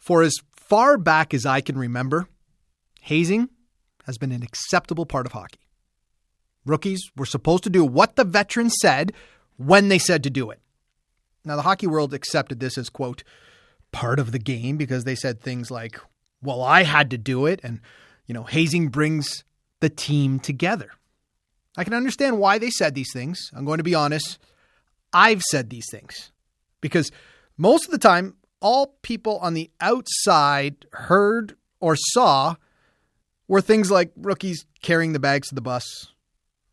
For as far back as I can remember, hazing has been an acceptable part of hockey. Rookies were supposed to do what the veterans said when they said to do it. Now, the hockey world accepted this as, quote, part of the game because they said things like, well, I had to do it. And, hazing brings the team together. I can understand why they said these things. I'm going to be honest. I've said these things because most of the time, all people on the outside heard or saw were things like rookies carrying the bags to the bus,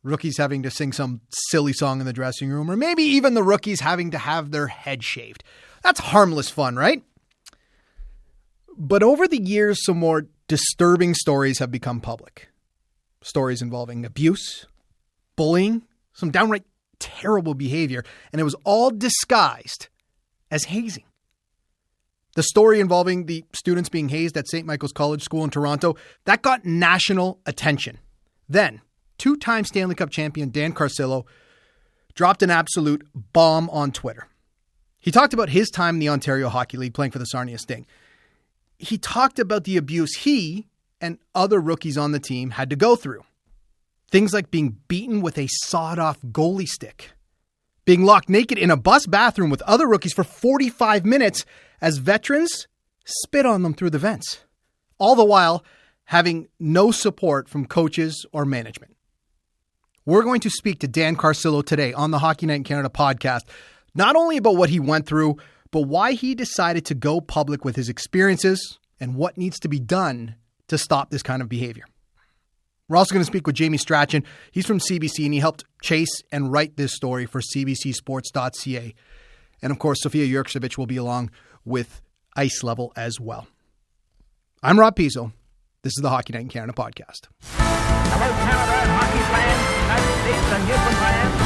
rookies having to sing some silly song in the dressing room, or maybe even the rookies having to have their head shaved. That's harmless fun, right? But over the years, some more disturbing stories have become public. Stories involving abuse, bullying, some downright terrible behavior, and it was all disguised as hazing. The story involving the students being hazed at St. Michael's College School in Toronto, that got national attention. Then, two-time Stanley Cup champion Dan Carcillo dropped an absolute bomb on Twitter. He talked about his time in the Ontario Hockey League playing for the Sarnia Sting. He talked about the abuse he and other rookies on the team had to go through. Things like being beaten with a sawed-off goalie stick, being locked naked in a bus bathroom with other rookies for 45 minutes as veterans spit on them through the vents, all the while having no support from coaches or management. We're going to speak to Dan Carcillo today on the Hockey Night in Canada podcast, not only about what he went through, but why he decided to go public with his experiences and what needs to be done to stop this kind of behavior. We're also going to speak with Jamie Strachan. He's from CBC and he helped chase and write this story for cbcsports.ca. And of course, Sofia Jurcevic will be along with Ice Level as well. I'm Rob Pizzo. This is the Hockey Night in Canada podcast. Hello, Canada and hockey fans, United States and Newfoundland.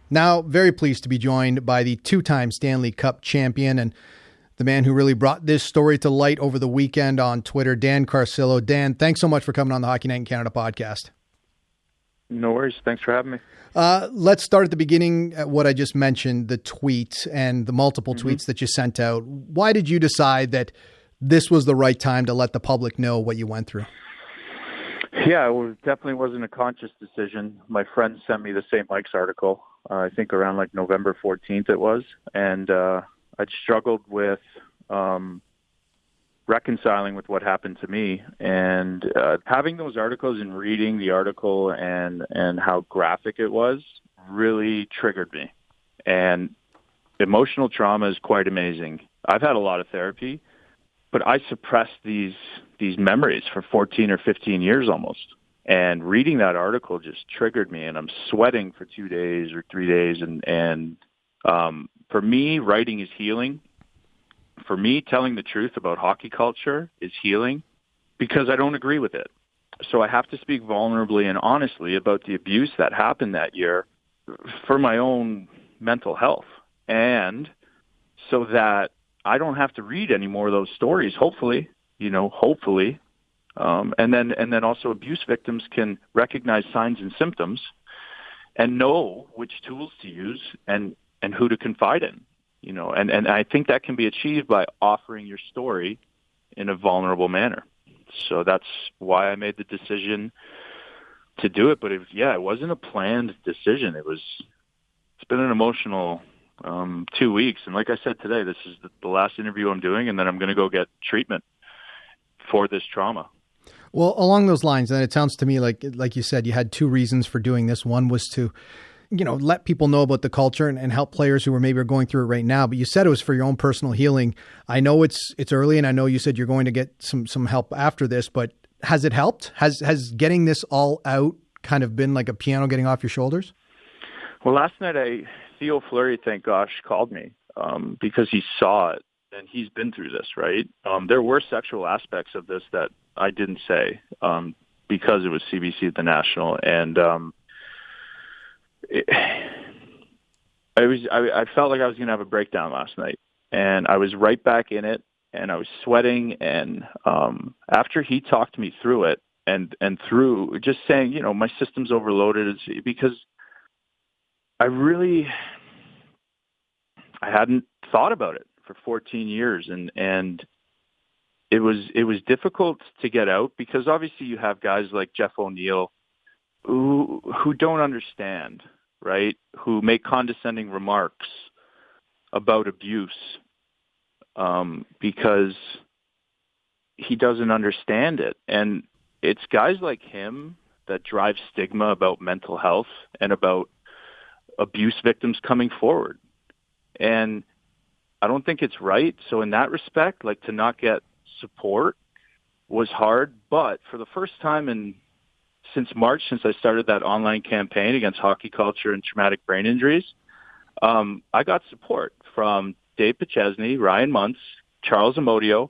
Now, very pleased to be joined by the two-time Stanley Cup champion and the man who really brought this story to light over the weekend on Twitter, Dan Carcillo. Dan, thanks so much for coming on the Hockey Night in Canada podcast. No worries. Thanks for having me. Let's start at the beginning at what I just mentioned, the tweet and the multiple tweets that you sent out. Why did you decide that this was the right time to let the public know what you went through? Yeah, it definitely wasn't a conscious decision. My friend sent me the St. Mike's article, I think around like November 14th it was. And I'd struggled with reconciling with what happened to me. And having those articles and reading the article and how graphic it was really triggered me. And emotional trauma is quite amazing. I've had a lot of therapy, but I suppressed these memories for 14 or 15 years almost. And reading that article just triggered me, and I'm sweating for 2 days or 3 days. And for me, writing is healing. For me, telling the truth about hockey culture is healing because I don't agree with it. So I have to speak vulnerably and honestly about the abuse that happened that year for my own mental health. And so that I don't have to read any more of those stories, hopefully. And then also abuse victims can recognize signs and symptoms and know which tools to use and who to confide in, and I think that can be achieved by offering your story in a vulnerable manner. So that's why I made the decision to do it. But it wasn't a planned decision. It's been an emotional 2 weeks. And like I said today, this is the last interview I'm doing, and then I'm going to go get treatment for this trauma. Well, along those lines, and it sounds to me like you said, you had two reasons for doing this. One was to, let people know about the culture and help players who are maybe going through it right now. But you said it was for your own personal healing. I know it's early, and I know you said you're going to get some help after this, but has it helped? Has getting this all out kind of been like a piano getting off your shoulders? Well, last night Theo Fleury, thank gosh, called me because he saw it. and he's been through this, right? There were sexual aspects of this that I didn't say because it was CBC at the National, and I felt like I was going to have a breakdown last night, and I was right back in it, and I was sweating, and after he talked me through it, and through just saying, you know, my system's overloaded, because I hadn't thought about it for 14 years, and it was difficult to get out, because obviously you have guys like Jeff O'Neill who don't understand, right? Who make condescending remarks about abuse because he doesn't understand it. And it's guys like him that drive stigma about mental health and about abuse victims coming forward. And I don't think it's right. So in that respect, like, to not get support was hard. But for the first time since March, since I started that online campaign against hockey culture and traumatic brain injuries, I got support from Dave Pszenyczny, Ryan Muntz, Charles Amodio.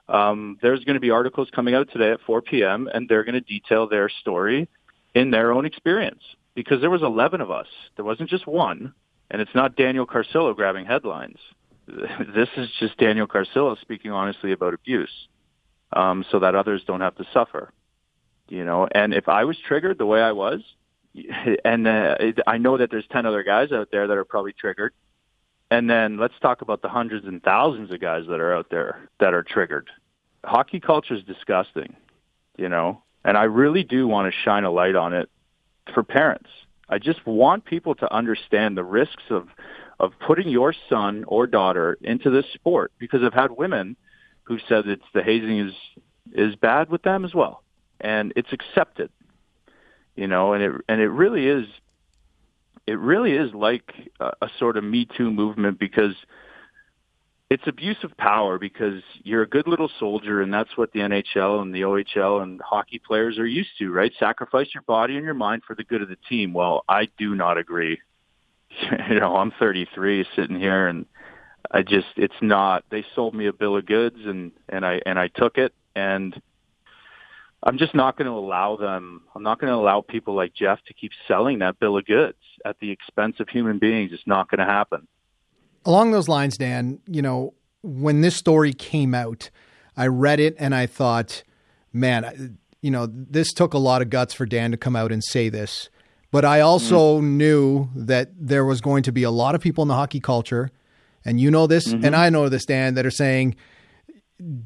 There's going to be articles coming out today at 4 p.m., and they're going to detail their story in their own experience, because there was 11 of us. There wasn't just one, and it's not Daniel Carcillo grabbing headlines. This is just Daniel Carcillo speaking honestly about abuse, so that others don't have to suffer. You know, and if I was triggered the way I was, and I know that there's 10 other guys out there that are probably triggered, and then let's talk about the hundreds and thousands of guys that are out there that are triggered. Hockey culture is disgusting, you know, and I really do want to shine a light on it for parents. I just want people to understand the risks of putting your son or daughter into this sport, because I've had women who said that the hazing is bad with them as well, and it's accepted, you know, and it really is. It really is like a sort of Me Too movement, because it's abuse of power, because you're a good little soldier, and that's what the NHL and the OHL and hockey players are used to, right? Sacrifice your body and your mind for the good of the team. Well, I do not agree. You know, I'm 33 sitting here, and it's not. They sold me a bill of goods, and I took it, and I'm just not going to allow them. I'm not going to allow people like Jeff to keep selling that bill of goods at the expense of human beings. It's not going to happen. Along those lines, Dan, you know, when this story came out, I read it and I thought, man, you know, this took a lot of guts for Dan to come out and say this. But I also knew that there was going to be a lot of people in the hockey culture, and you know this, and I know this, Dan, that are saying,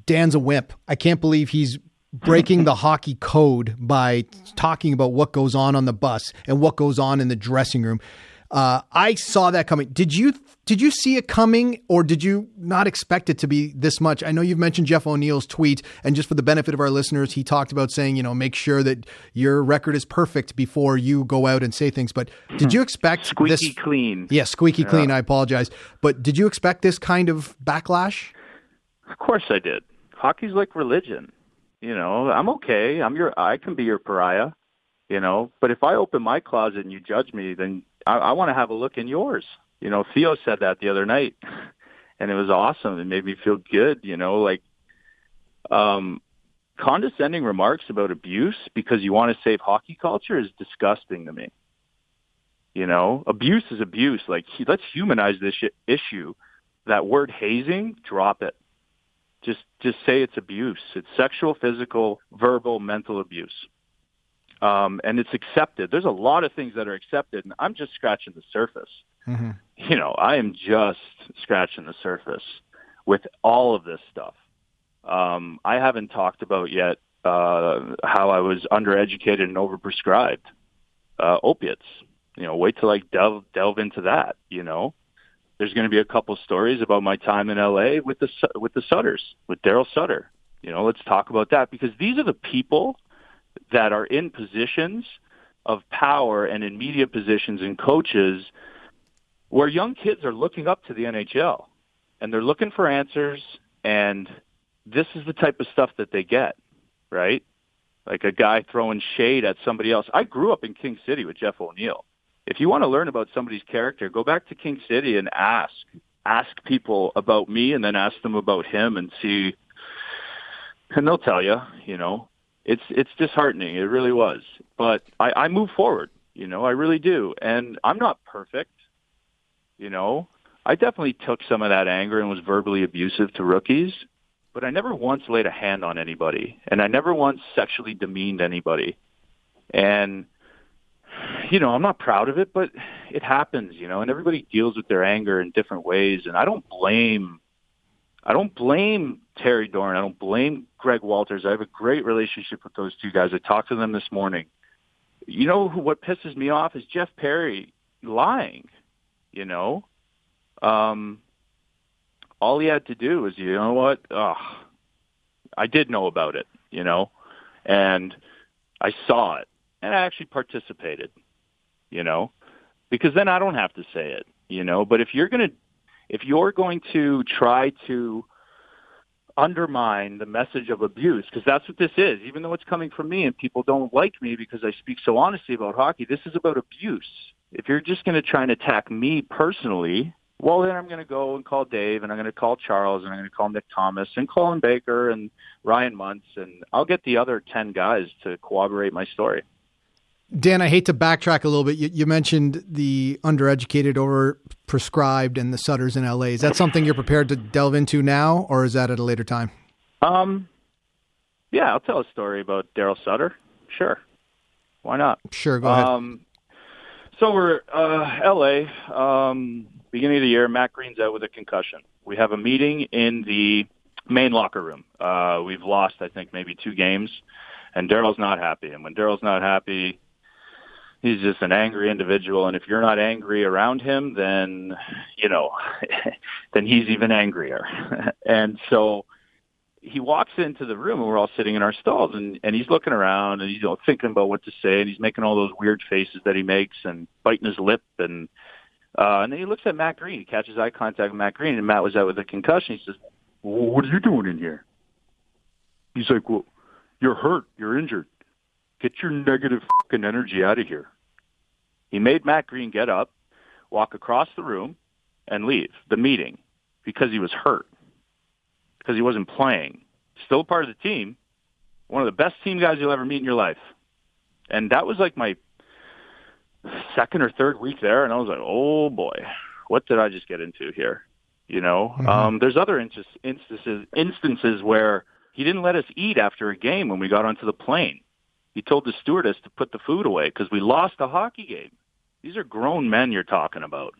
Dan's a wimp. I can't believe he's breaking the hockey code by talking about what goes on the bus and what goes on in the dressing room. I saw that coming. Did you see it coming, or did you not expect it to be this much? I know you've mentioned Jeff O'Neill's tweet, and just for the benefit of our listeners, he talked about saying, you know, make sure that your record is perfect before you go out and say things. But did you expect squeaky clean? Yeah, squeaky clean. I apologize. But did you expect this kind of backlash? Of course I did. Hockey's like religion. You know, I'm okay. I can be your pariah, you know, but if I open my closet and you judge me, then I want to have a look in yours. You know, Theo said that the other night, and it was awesome. It made me feel good, you know, like condescending remarks about abuse because you want to save hockey culture is disgusting to me. You know, abuse is abuse. Like, let's humanize this issue. That word hazing, drop it. Just say it's abuse. It's sexual, physical, verbal, mental abuse. And it's accepted. There's a lot of things that are accepted, and I'm just scratching the surface. Mm-hmm. You know, I am just scratching the surface with all of this stuff. I haven't talked about yet how I was undereducated and overprescribed opiates. You know, wait till I delve into that, you know. There's going to be a couple stories about my time in LA with the Sutters, with Daryl Sutter. You know, let's talk about that, because these are the people that are in positions of power and in media positions and coaches where young kids are looking up to the NHL and they're looking for answers, and this is the type of stuff that they get, right? Like a guy throwing shade at somebody else. I grew up in King City with Jeff O'Neill. If you want to learn about somebody's character, go back to King City and ask ask people about me and then ask them about him and see, and they'll tell you, it's disheartening. It really was. But I move forward, I really do. And I'm not perfect, I definitely took some of that anger and was verbally abusive to rookies, but I never once laid a hand on anybody, and I never once sexually demeaned anybody. And, I'm not proud of it, but it happens, and everybody deals with their anger in different ways. And I don't blame Terry Dorn. I don't blame Greg Walters. I have a great relationship with those two guys. I talked to them this morning. What pisses me off is Jeff Perry lying, all he had to do was, I did know about it, and I saw it, and I actually participated, because then I don't have to say it, But if you're going to try to undermine the message of abuse, because that's what this is, even though it's coming from me and people don't like me because I speak so honestly about hockey, this is about abuse. If you're just going to try and attack me personally, well, then I'm going to go and call Dave, and I'm going to call Charles, and I'm going to call Nick Thomas, and Colin Baker, and Ryan Muntz, and I'll get the other 10 guys to corroborate my story. Dan, I hate to backtrack a little bit. You mentioned the undereducated, overprescribed, and the Sutters in LA. Is that something you're prepared to delve into now, or is that at a later time? Yeah, I'll tell a story about Daryl Sutter. Sure. Why not? Sure, go ahead. So we're LA, beginning of the year. Matt Green's out with a concussion. We have a meeting in the main locker room. We've lost, I think, maybe 2 games, and Daryl's not happy. And when Daryl's not happy, he's just an angry individual. And if you're not angry around him, then, then he's even angrier. And so he walks into the room, and we're all sitting in our stalls, and he's looking around, and he's thinking about what to say, and he's making all those weird faces that he makes and biting his lip. And then he looks at Matt Green. He catches eye contact with Matt Green, and Matt was out with a concussion. He says, well, what are you doing in here? He's like, well, you're hurt. You're injured. Get your negative fucking energy out of here. He made Matt Green get up, walk across the room, and leave the meeting because he was hurt, because he wasn't playing. Still part of the team, one of the best team guys you'll ever meet in your life. And that was like my second or third week there, and I was like, oh boy, what did I just get into here? There's other instances where he didn't let us eat after a game when we got onto the plane. He told the stewardess to put the food away because we lost a hockey game. These are grown men you're talking about,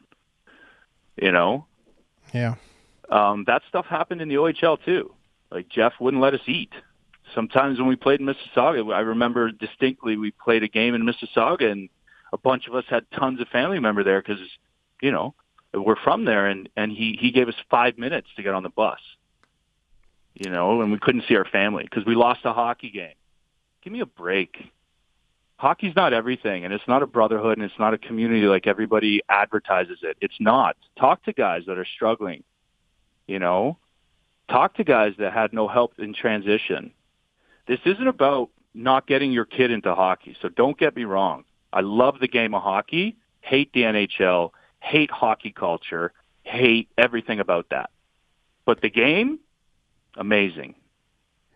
Yeah. That stuff happened in the OHL too. Like Jeff wouldn't let us eat. Sometimes when we played in Mississauga, I remember distinctly we played a game in Mississauga, and a bunch of us had tons of family member there because, we're from there, and he gave us 5 minutes to get on the bus, and we couldn't see our family because we lost a hockey game. Give me a break. Hockey's not everything, and it's not a brotherhood, and it's not a community like everybody advertises it. It's not. Talk to guys that are struggling, Talk to guys that had no help in transition. This isn't about not getting your kid into hockey, so don't get me wrong. I love the game of hockey, hate the NHL, hate hockey culture, hate everything about that. But the game, amazing.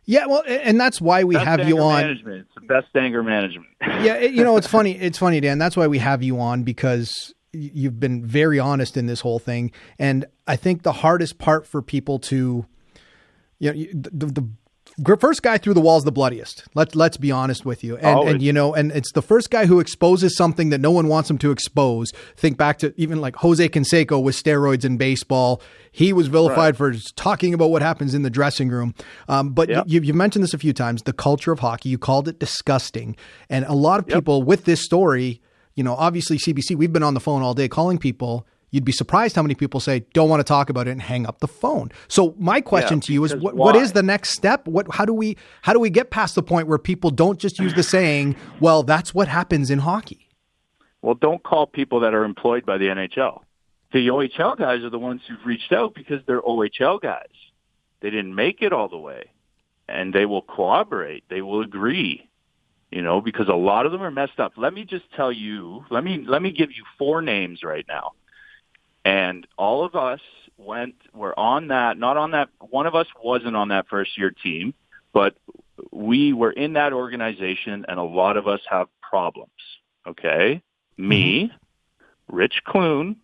Yeah, well, and that's why we have you on. Management. It's the best anger management. Yeah, it's funny. It's funny, Dan. That's why we have you on, because you've been very honest in this whole thing. And I think the hardest part for people to, the first guy through the wall is the bloodiest. Let's be honest with you. And it's the first guy who exposes something that no one wants him to expose. Think back to even like Jose Canseco with steroids in baseball. He was vilified for talking about what happens in the dressing room. But you've mentioned this a few times, the culture of hockey. You called it disgusting. And a lot of people with this story, obviously CBC, we've been on the phone all day calling people. You'd be surprised how many people say, don't want to talk about it and hang up the phone. So my question to you is, what is the next step? How do we get past the point where people don't just use the saying, well, that's what happens in hockey? Well, don't call people that are employed by the NHL. The OHL guys are the ones who've reached out because they're OHL guys. They didn't make it all the way, and they will cooperate. They will agree, because a lot of them are messed up. Let me just tell you, let me give you 4 names right now. And all of us were on that, not on that. One of us wasn't on that first year team, but we were in that organization, and a lot of us have problems. Okay, me, Rich Clune,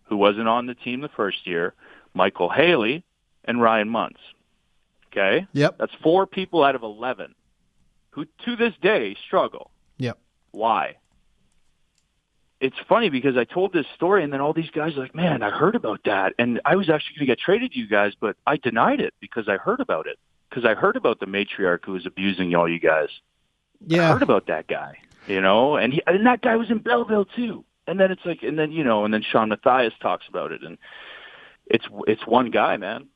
who wasn't on the team the first year, Michael Haley, and Ryan Muntz. Okay, Yep. that's 4 people out of 11 who to this day struggle. Yep. Why? It's funny because I told this story, and then all these guys are like, man, I heard about that, and I was actually going to get traded to you guys, but I denied it because I heard about it. Because I heard about the matriarch who was abusing all you guys. Yeah. I heard about that guy, and that guy was in Belleville too. And then it's like, and then Sean Mathias talks about it, and it's one guy, man.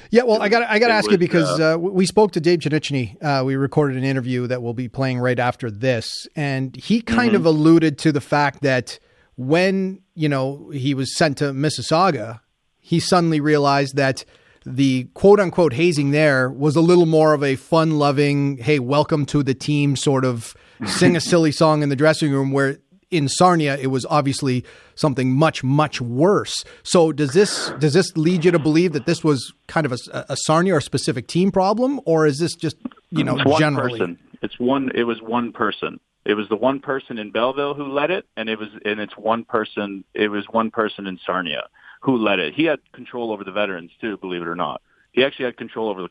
Yeah, well, I got to ask you because we spoke to Dave Pszenyczny. We recorded an interview that we'll be playing right after this, and he kind of alluded to the fact that when he was sent to Mississauga, he suddenly realized that the quote-unquote hazing there was a little more of a fun-loving, hey, welcome to the team sort of sing a silly song in the dressing room, where in Sarnia, it was obviously something much, much worse. So does this lead you to believe that this was kind of a Sarnia or specific team problem, or is this just, it's generally? Person. It was one person. It was the one person in Belleville who led it, and it's one person. It was one person in Sarnia who led it. He had control over the veterans too, believe it or not. He actually had control over the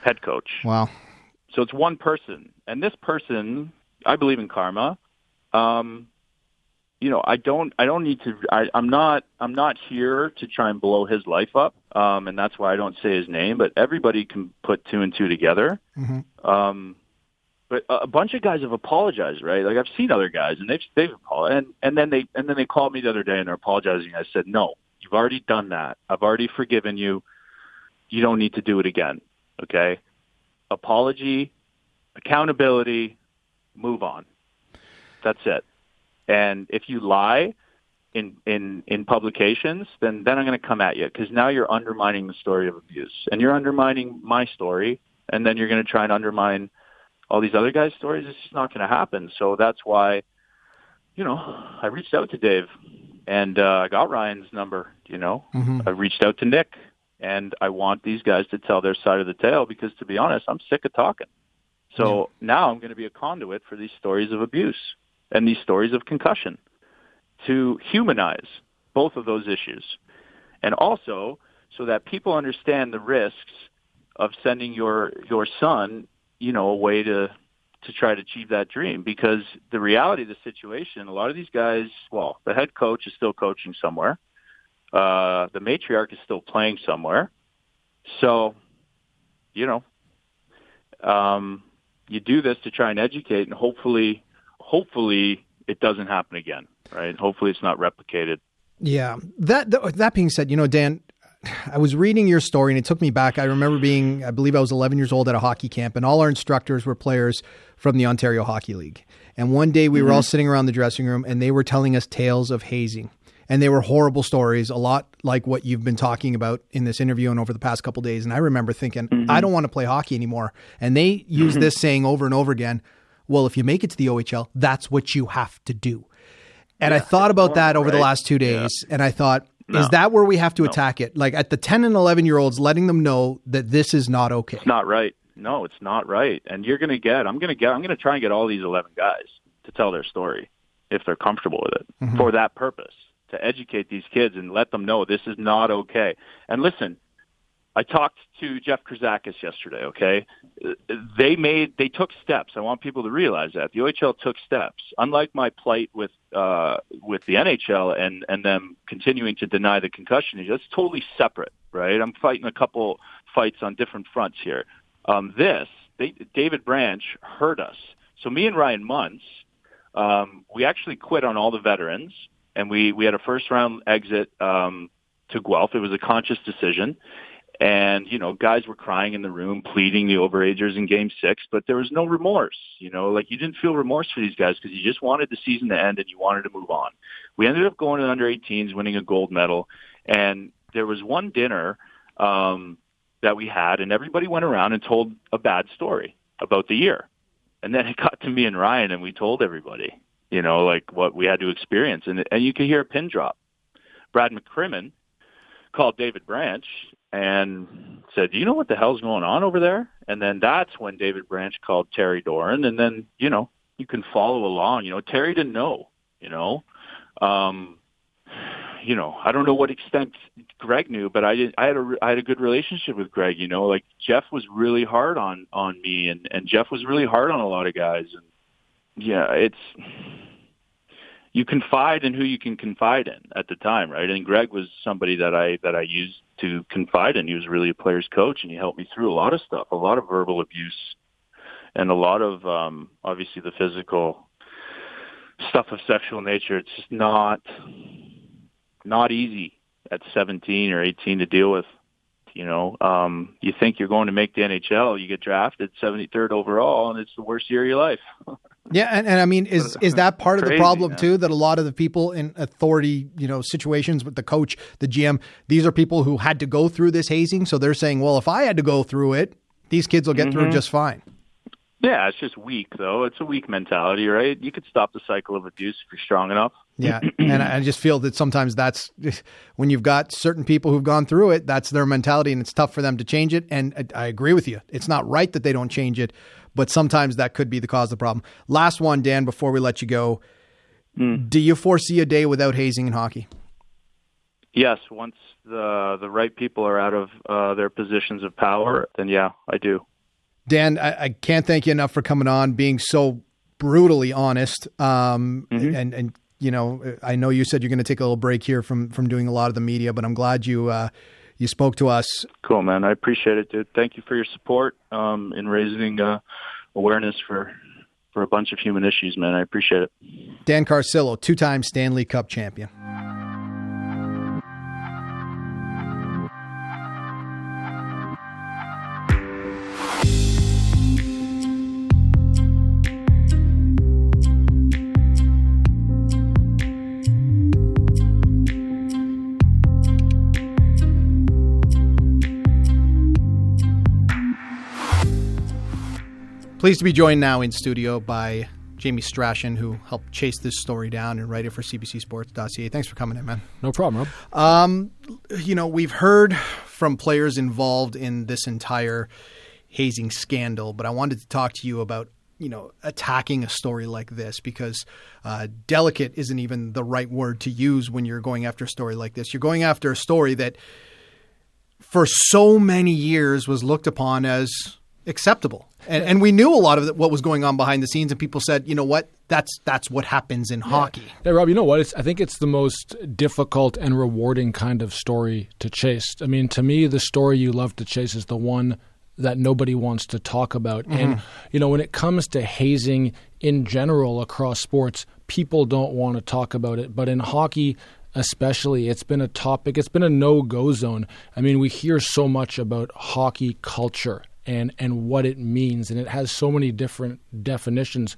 head coach. Wow. So it's one person, and this person, I believe in karma. I don't need to. I'm not here to try and blow his life up, and that's why I don't say his name. But everybody can put 2 and 2 together. But a bunch of guys have apologized, right? Like I've seen other guys, and they've apologized, and then they called me the other day and they're apologizing. I said, no, you've already done that. I've already forgiven you. You don't need to do it again. Okay? Apology, accountability, move on. That's it. And if you lie in publications, then I'm going to come at you, because now you're undermining the story of abuse, and you're undermining my story, and then you're going to try and undermine all these other guys' stories. It's just not going to happen. So that's why, I reached out to Dave, and I got Ryan's number. I reached out to Nick, and I want these guys to tell their side of the tale, because to be honest, I'm sick of talking. So now I'm going to be a conduit for these stories of abuse and these stories of concussion, to humanize both of those issues. And also so that people understand the risks of sending your son, away to try to achieve that dream. Because the reality of the situation, a lot of these guys, well, the head coach is still coaching somewhere. The matriarch is still playing somewhere. So, you do this to try and educate, and hopefully it doesn't happen again, right? Hopefully it's not replicated. Yeah. That being said, Dan, I was reading your story and it took me back. I remember I believe I was 11 years old at a hockey camp, and all our instructors were players from the Ontario Hockey League. And one day we were all sitting around the dressing room and they were telling us tales of hazing. And they were horrible stories, a lot like what you've been talking about in this interview and over the past couple of days. And I remember thinking, I don't want to play hockey anymore. And they use this saying over and over again, well, if you make it to the OHL, that's what you have to do. And I thought about that over the last 2 days, and I thought, is that where we have to attack it? Like at the 10 and 11-year-olds, letting them know that this is not okay. It's not right. No, it's not right. And I'm going to try and get all these 11 guys to tell their story if they're comfortable with it for that purpose, to educate these kids and let them know this is not okay. And listen, I talked to Jeff Krzakis yesterday, okay? They took steps. I want people to realize that. The OHL took steps. Unlike my plight with the NHL and them continuing to deny the concussion, that's totally separate, right? I'm fighting a couple fights on different fronts here. David Branch hurt us. So me and Ryan Muntz, we actually quit on all the veterans, and we had a first-round exit to Guelph. It was a conscious decision. And, guys were crying in the room, pleading the overagers in Game 6, but there was no remorse. You didn't feel remorse for these guys because you just wanted the season to end and you wanted to move on. We ended up going to under-18s, winning a gold medal. And there was one dinner that we had, and everybody went around and told a bad story about the year. And then it got to me and Ryan, and we told everybody, what we had to experience. And you could hear a pin drop. Brad McCrimmon, called David Branch and said, "Do you know what the hell's going on over there?" And then that's when David Branch called Terry Doran, and then, you know, you can follow along. You know, Terry didn't know, you know. You know, I don't know what extent Greg knew, but I had a good relationship with Greg, you know. Like, Jeff was really hard on me, and Jeff was really hard on a lot of guys. And yeah, you confide in who you can confide in at the time, right? And Greg was somebody that I used to confide in. He was really a player's coach, and he helped me through a lot of stuff, a lot of verbal abuse, and a lot of obviously the physical stuff of sexual nature. It's just not easy at 17 or 18 to deal with. You know, you think you're going to make the NHL, you get drafted 73rd overall, and it's the worst year of your life. Yeah, and I mean, is that part of the problem, man, too, that a lot of the people in authority, you know, situations with the coach, the GM, these are people who had to go through this hazing, so they're saying, well, if I had to go through it, these kids will get through it just fine. Yeah, it's just weak, though. It's a weak mentality, right? You could stop the cycle of abuse if you're strong enough. Yeah, and I just feel that sometimes that's when you've got certain people who've gone through it, that's their mentality, and it's tough for them to change it. And I agree with you. It's not right that they don't change it, but sometimes that could be the cause of the problem. Last one, Dan, before we let you go. Do you foresee a day without hazing in hockey? Yes, once the right people are out of their positions of power, then yeah, I do. Dan, I can't thank you enough for coming on, being so brutally honest. And you know, I know you said you're going to take a little break here from doing a lot of the media, but I'm glad you spoke to us. Cool, man. I appreciate it, dude. Thank you for your support in raising awareness for a bunch of human issues, man. I appreciate it. Dan Carcillo, 2-time Stanley Cup champion. Pleased to be joined now in studio by Jamie Strachan, who helped chase this story down and write it for CBCSports.ca. Thanks for coming in, man. No problem, Rob. You know, we've heard from players involved in this entire hazing scandal, but I wanted to talk to you about, you know, attacking a story like this, because delicate isn't even the right word to use when you're going after a story like this. You're going after a story that for so many years was looked upon as acceptable. And we knew a lot of what was going on behind the scenes, and people said, you know what, that's what happens in hockey. Yeah, Rob, you know what? I think it's the most difficult and rewarding kind of story to chase. I mean, to me, the story you love to chase is the one that nobody wants to talk about. And, you know, when it comes to hazing in general across sports, people don't want to talk about it. But in hockey especially, it's been a topic. It's been a no-go zone. I mean, we hear so much about hockey culture and what it means, and it has so many different definitions.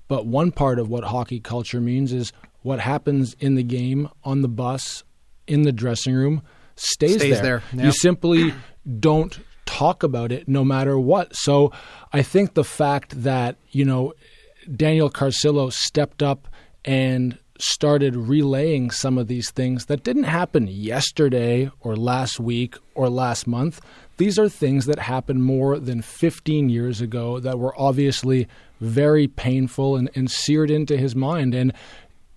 But one part of what hockey culture means is what happens in the game, on the bus, in the dressing room, stays there. Yep. You simply don't talk about it no matter what. So I think the fact that, you know, Daniel Carcillo stepped up and started relaying some of these things that didn't happen yesterday or last week or last month. These are things that happened more than 15 years ago that were obviously very painful and seared into his mind. And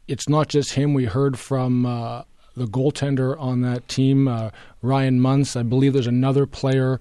it's not just him. We heard from the goaltender on that team, Ryan Muntz. I believe there's another player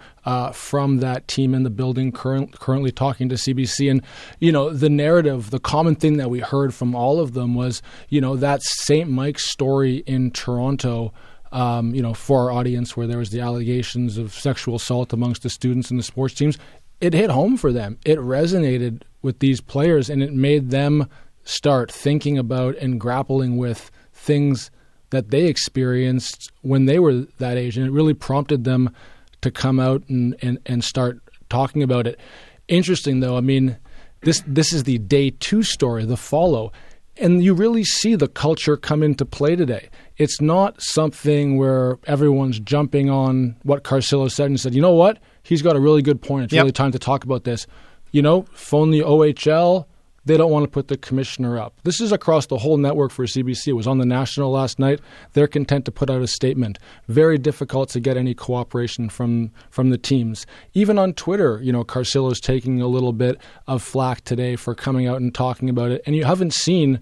from that team in the building currently talking to CBC. And, you know, the narrative, the common thing that we heard from all of them was, you know, that St. Mike's story in Toronto, you know, for our audience, where there was the allegations of sexual assault amongst the students and the sports teams, it hit home for them. It resonated with these players, and it made them start thinking about and grappling with things that they experienced when they were that age. And it really prompted them to come out and start talking about it. Interesting, though, I mean, this is the day 2 story, the follow. And you really see the culture come into play today. It's not something where everyone's jumping on what Carcillo said and said, you know what, he's got a really good point. It's really time to talk about this. You know, phone the OHL, they don't want to put the commissioner up. This is across the whole network for CBC. It was on the National last night. They're content to put out a statement. Very difficult to get any cooperation from the teams. Even on Twitter, Carcillo's taking a little bit of flack today for coming out and talking about it. And you haven't seen,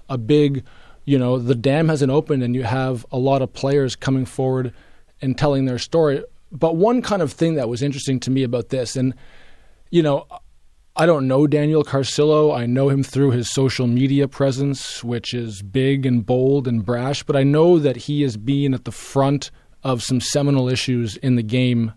a big, the dam hasn't opened and you have a lot of players coming forward and telling their story. But one kind of thing that was interesting to me about this, and, I don't know Daniel Carcillo. I know him through his social media presence, which is big and bold and brash, but I know that he has been at the front of some seminal issues in the game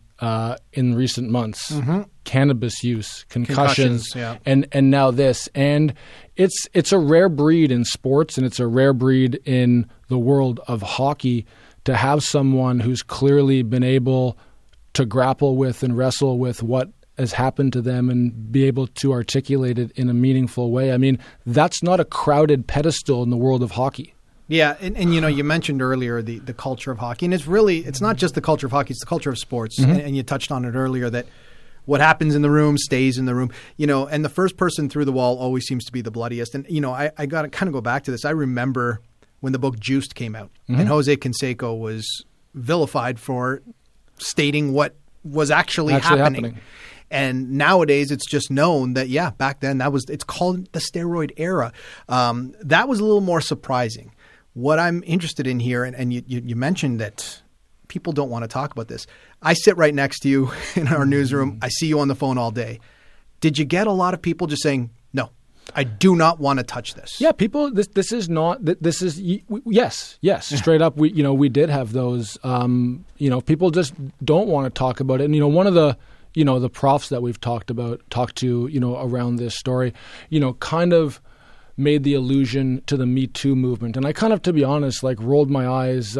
in recent months. Mm-hmm. Cannabis use, concussions, yeah. and now this. And it's a rare breed in sports, and it's a rare breed in the world of hockey to have someone who's clearly been able to grapple with and wrestle with what has happened to them and be able to articulate it in a meaningful way. I mean, that's not a crowded pedestal in the world of hockey. Yeah, and you mentioned earlier the culture of hockey, and it's not just the culture of hockey, it's the culture of sports. Mm-hmm. And you touched on it earlier that what happens in the room stays in the room. And the first person through the wall always seems to be the bloodiest. And, I got to kind of go back to this. I remember when the book Juiced came out, mm-hmm. and Jose Canseco was vilified for stating what was actually happening. And nowadays, it's just known that, back then it's called the steroid era. That was a little more surprising. What I'm interested in here, and you mentioned that people don't want to talk about this. I sit right next to you in our newsroom. I see you on the phone all day. Did you get a lot of people just saying, no, I do not want to touch this? Yeah, people, this is not, this is, yes, straight up. We did have those, people just don't want to talk about it. And, one of the profs that we've talked to, around this story, kind of made the allusion to the Me Too movement. And I kind of, to be honest, rolled my eyes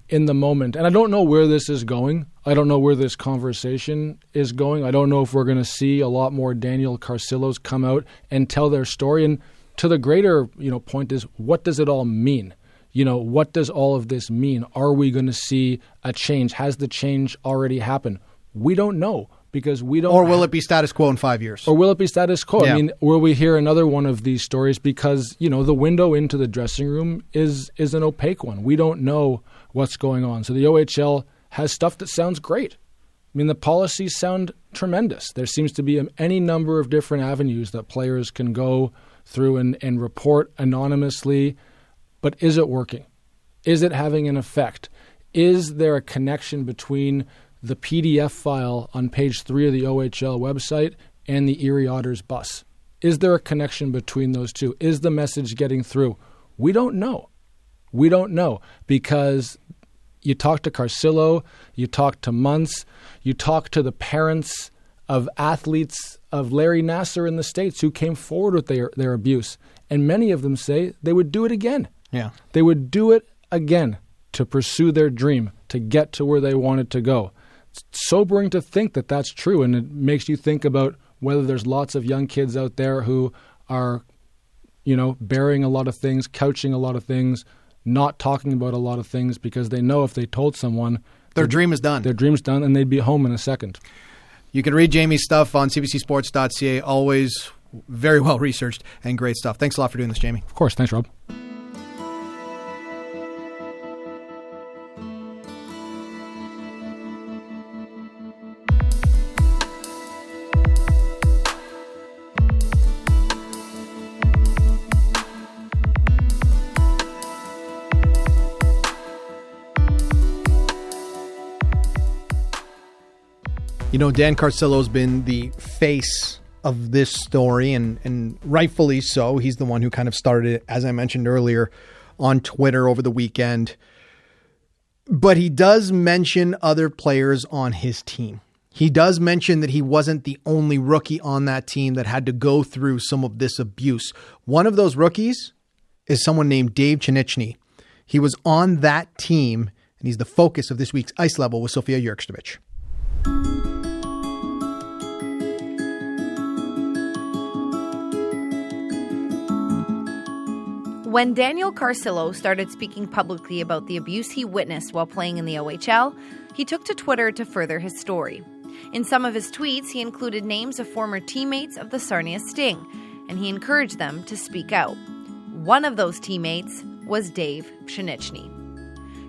in the moment. And I don't know where this is going. I don't know where this conversation is going. I don't know if we're going to see a lot more Daniel Carcillos come out and tell their story. And to the greater, point is, what does it all mean? What does all of this mean? Are we going to see a change? Has the change already happened? We don't know. Because we don't. Or will it be status quo in 5 years? Or will it be status quo? Yeah. I mean, will we hear another one of these stories? Because, the window into the dressing room is an opaque one. We don't know what's going on. So the OHL has stuff that sounds great. I mean, the policies sound tremendous. There seems to be any number of different avenues that players can go through and report anonymously. But is it working? Is it having an effect? Is there a connection between the PDF file on page 3 of the OHL website and the Erie Otters bus? Is there a connection between those two? Is the message getting through? We don't know. We don't know because you talk to Carcillo, you talk to Muntz, you talk to the parents of athletes of Larry Nassar in the States who came forward with their abuse. And many of them say they would do it again. Yeah. They would do it again to pursue their dream, to get to where they wanted to go. It's sobering to think that that's true, and it makes you think about whether there's lots of young kids out there who are, burying a lot of things, couching a lot of things, not talking about a lot of things because they know if they told someone, their dream is done. Their dream's done, and they'd be home in a second. You can read Jamie's stuff on cbcsports.ca. Always very well researched and great stuff. Thanks a lot for doing this, Jamie. Of course. Thanks, Rob. Dan Carcillo's been the face of this story, and rightfully so. He's the one who kind of started it, as I mentioned earlier, on Twitter over the weekend. But he does mention other players on his team. He does mention that he wasn't the only rookie on that team that had to go through some of this abuse. One of those rookies is someone named Dave Pszenyczny. He was on that team, and he's the focus of this week's Ice Level with Sofia Jurkstovich. When Daniel Carcillo started speaking publicly about the abuse he witnessed while playing in the OHL, he took to Twitter to further his story. In some of his tweets, he included names of former teammates of the Sarnia Sting, and he encouraged them to speak out. One of those teammates was Dave Pszenyczny.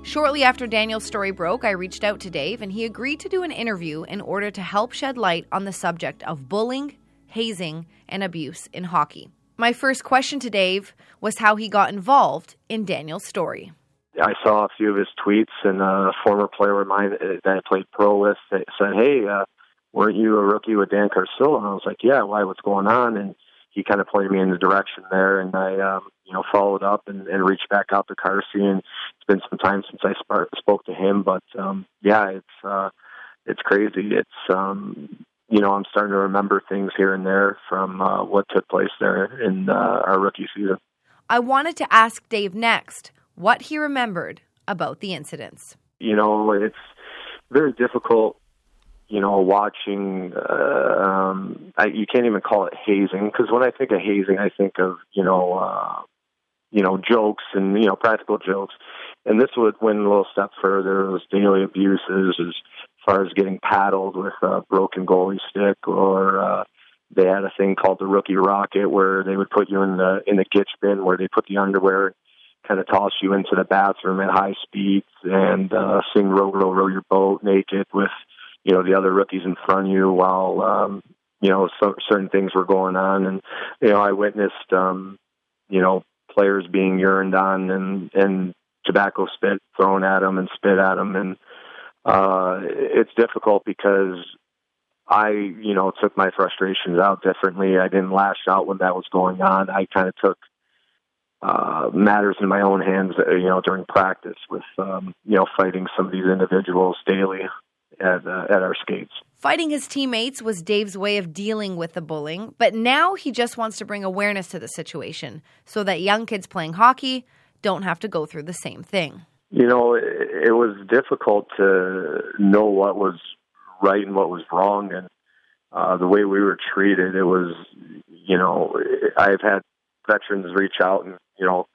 Shortly after Daniel's story broke, I reached out to Dave, and he agreed to do an interview in order to help shed light on the subject of bullying, hazing, and abuse in hockey. My first question to Dave was how he got involved in Daniel's story. I saw a few of his tweets, and a former player of mine that I played pro with said, "Hey, weren't you a rookie with Dan Carcillo?" And I was like, "Yeah, why? What's going on?" And he kind of pointed me in the direction there, and I, followed up and reached back out to Carcillo. And it's been some time since I spoke to him, but it's crazy. It's I'm starting to remember things here and there from what took place there in our rookie season. I wanted to ask Dave next what he remembered about the incidents. It's very difficult, watching, you can't even call it hazing, because when I think of hazing, I think of, jokes and, practical jokes. And this went a little step further. It was daily abuses as far as getting paddled with a broken goalie stick, or they had a thing called the rookie rocket, where they would put you in the gitch bin, where they put the underwear, kind of toss you into the bathroom at high speeds and sing row your boat naked with, the other rookies in front of you while, certain things were going on. And, I witnessed, players being urined on and tobacco spit thrown at them and spit at them. And it's difficult because I, took my frustrations out differently. I didn't lash out when that was going on. I kind of took matters in my own hands, during practice with, fighting some of these individuals daily at our skates. Fighting his teammates was Dave's way of dealing with the bullying, but now he just wants to bring awareness to the situation so that young kids playing hockey don't have to go through the same thing. It was difficult to know what was right and what was wrong, and the way we were treated, it was, I've had veterans reach out and,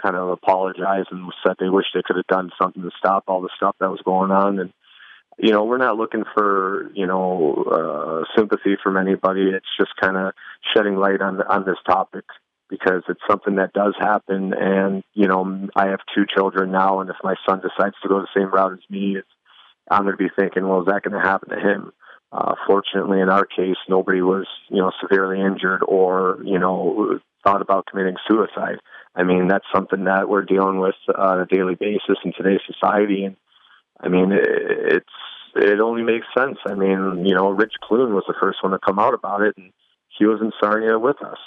kind of apologize and said they wish they could have done something to stop all the stuff that was going on. And, we're not looking for, sympathy from anybody. It's just kind of shedding light on this topic, because it's something that does happen. And, I have 2 children now, and if my son decides to go the same route as me, I'm going to be thinking, well, is that going to happen to him? Fortunately, in our case, nobody was, severely injured or, thought about committing suicide. I mean, that's something that we're dealing with on a daily basis in today's society. And I mean, it only makes sense. I mean, Rich Clune was the first one to come out about it, and he was in Sarnia with us.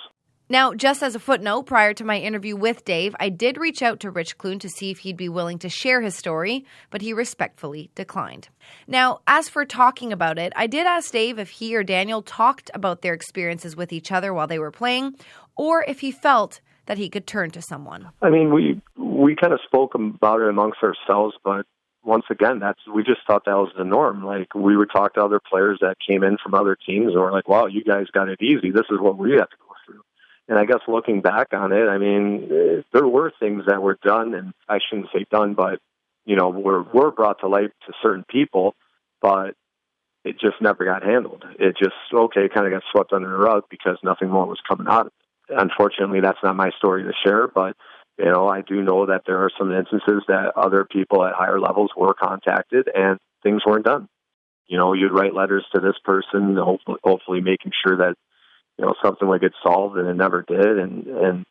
Now, just as a footnote, prior to my interview with Dave, I did reach out to Rich Clune to see if he'd be willing to share his story, but he respectfully declined. Now, as for talking about it, I did ask Dave if he or Daniel talked about their experiences with each other while they were playing, or if he felt that he could turn to someone. I mean, we kind of spoke about it amongst ourselves, but once again, we just thought that was the norm. Like, we would talk to other players that came in from other teams, and we're like, wow, you guys got it easy. This is what we have to go through. And I guess looking back on it, I mean, there were things that were done, and I shouldn't say done, but, were brought to light to certain people, but it just never got handled. It just, kind of got swept under the rug because nothing more was coming out of it. Unfortunately, that's not my story to share, but, I do know that there are some instances that other people at higher levels were contacted and things weren't done. You'd write letters to this person, hopefully making sure that, something would get solved, and it never did. And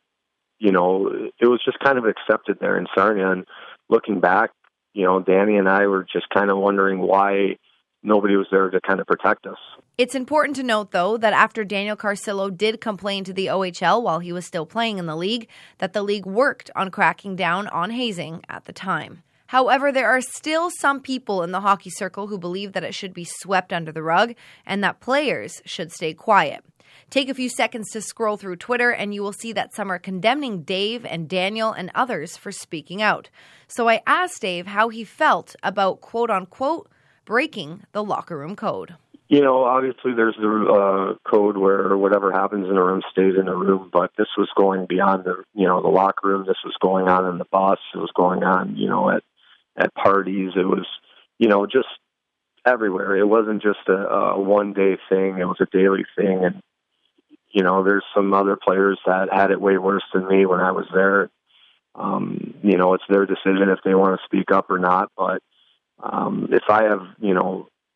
it was just kind of accepted there in Sarnia. And looking back, Danny and I were just kind of wondering why nobody was there to kind of protect us. It's important to note, though, that after Daniel Carcillo did complain to the OHL while he was still playing in the league, that the league worked on cracking down on hazing at the time. However, there are still some people in the hockey circle who believe that it should be swept under the rug and that players should stay quiet. Take a few seconds to scroll through Twitter and you will see that some are condemning Dave and Daniel and others for speaking out. So I asked Dave how he felt about, quote-unquote, breaking the locker room code. Obviously there's the code where whatever happens in a room stays in a room, but this was going beyond the locker room. This was going on in the bus. It was going on, at parties. It was, just everywhere. It wasn't just a one-day thing. It was a daily thing. And, there's some other players that had it way worse than me when I was there. It's their decision if they want to speak up or not. But if I have,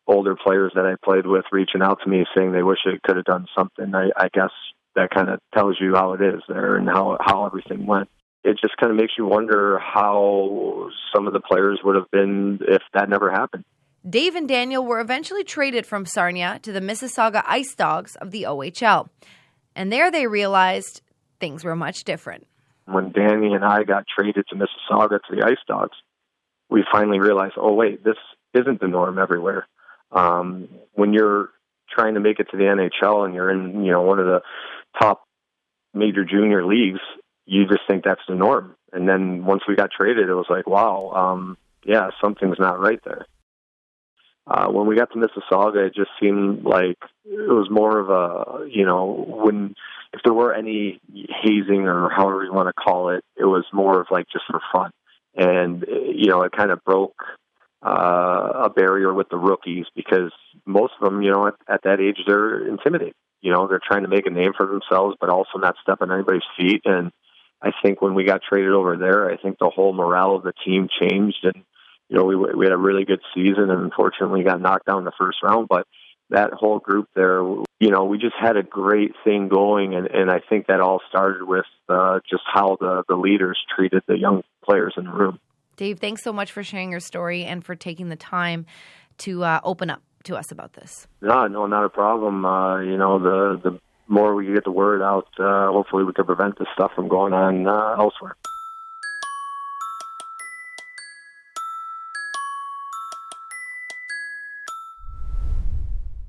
older players that I played with reaching out to me saying they wish they could have done something, I guess that kind of tells you how it is there and how everything went. It just kind of makes you wonder how some of the players would have been if that never happened. Dave and Daniel were eventually traded from Sarnia to the Mississauga Ice Dogs of the OHL. And there they realized things were much different. When Danny and I got traded to Mississauga to the Ice Dogs, we finally realized, oh, wait, this isn't the norm everywhere. When you're trying to make it to the NHL and you're in, one of the top major junior leagues, you just think that's the norm. And then once we got traded, it was like, wow, something's not right there. When we got to Mississauga, it just seemed like it was more of a, if there were any hazing or however you want to call it, it was more of like just for fun. And, it kind of broke a barrier with the rookies because most of them, at that age, they're intimidated. They're trying to make a name for themselves, but also not step on anybody's feet. And I think when we got traded over there, I think the whole morale of the team changed. And, we had a really good season and unfortunately got knocked down in the first round. But that whole group there, we just had a great thing going. And I think that all started with just how the leaders treated the young players in the room. Dave, thanks so much for sharing your story and for taking the time to open up to us about this. No, not a problem. The more we get the word out, hopefully we can prevent this stuff from going on elsewhere.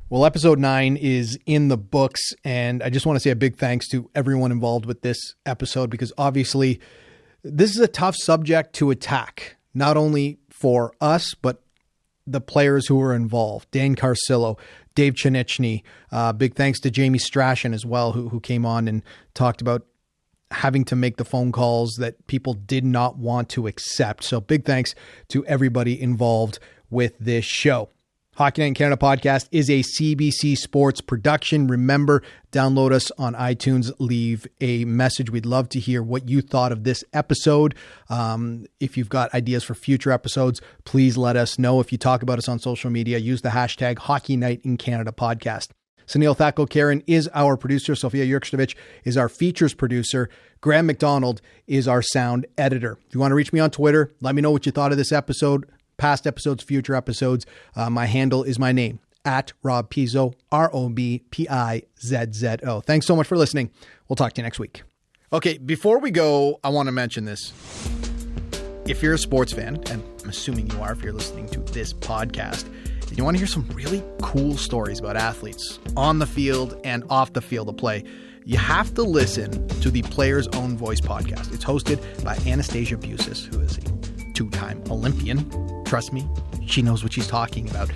Well, episode 9 is in the books, and I just want to say a big thanks to everyone involved with this episode because obviously this is a tough subject to attack, not only for us, but the players who were involved. Dan Carcillo, Dave Pszenyczny, big thanks to Jamie Strachan as well, who came on and talked about having to make the phone calls that people did not want to accept. So big thanks to everybody involved with this show. Hockey Night in Canada podcast is a CBC Sports production. Remember, download us on iTunes. Leave a message. We'd love to hear what you thought of this episode. If you've got ideas for future episodes, please let us know. If you talk about us on social media, use the hashtag Hockey Night in Canada podcast. Sunil Thakko-Karan is our producer. Sofia Jurkstovich is our features producer. Graham McDonald is our sound editor. If you want to reach me on Twitter, let me know what you thought of this episode. Past episodes, future episodes. My handle is my name, at Rob Pizzo, ROBPIZZO. Thanks so much for listening. We'll talk to you next week. Okay, before we go, I want to mention this. If you're a sports fan, and I'm assuming you are if you're listening to this podcast, and you want to hear some really cool stories about athletes on the field and off the field of play, you have to listen to the Player's Own Voice podcast. It's hosted by Anastasia Busis, who is a two-time Olympian. Trust me, she knows what she's talking about.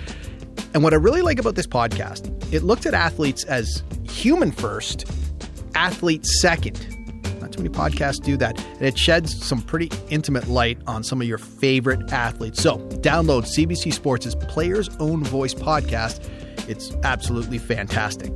And what I really like about this podcast, it looks at athletes as human first, athlete second. Not too many podcasts do that. And it sheds some pretty intimate light on some of your favorite athletes. So download CBC Sports' Player's Own Voice podcast. It's absolutely fantastic.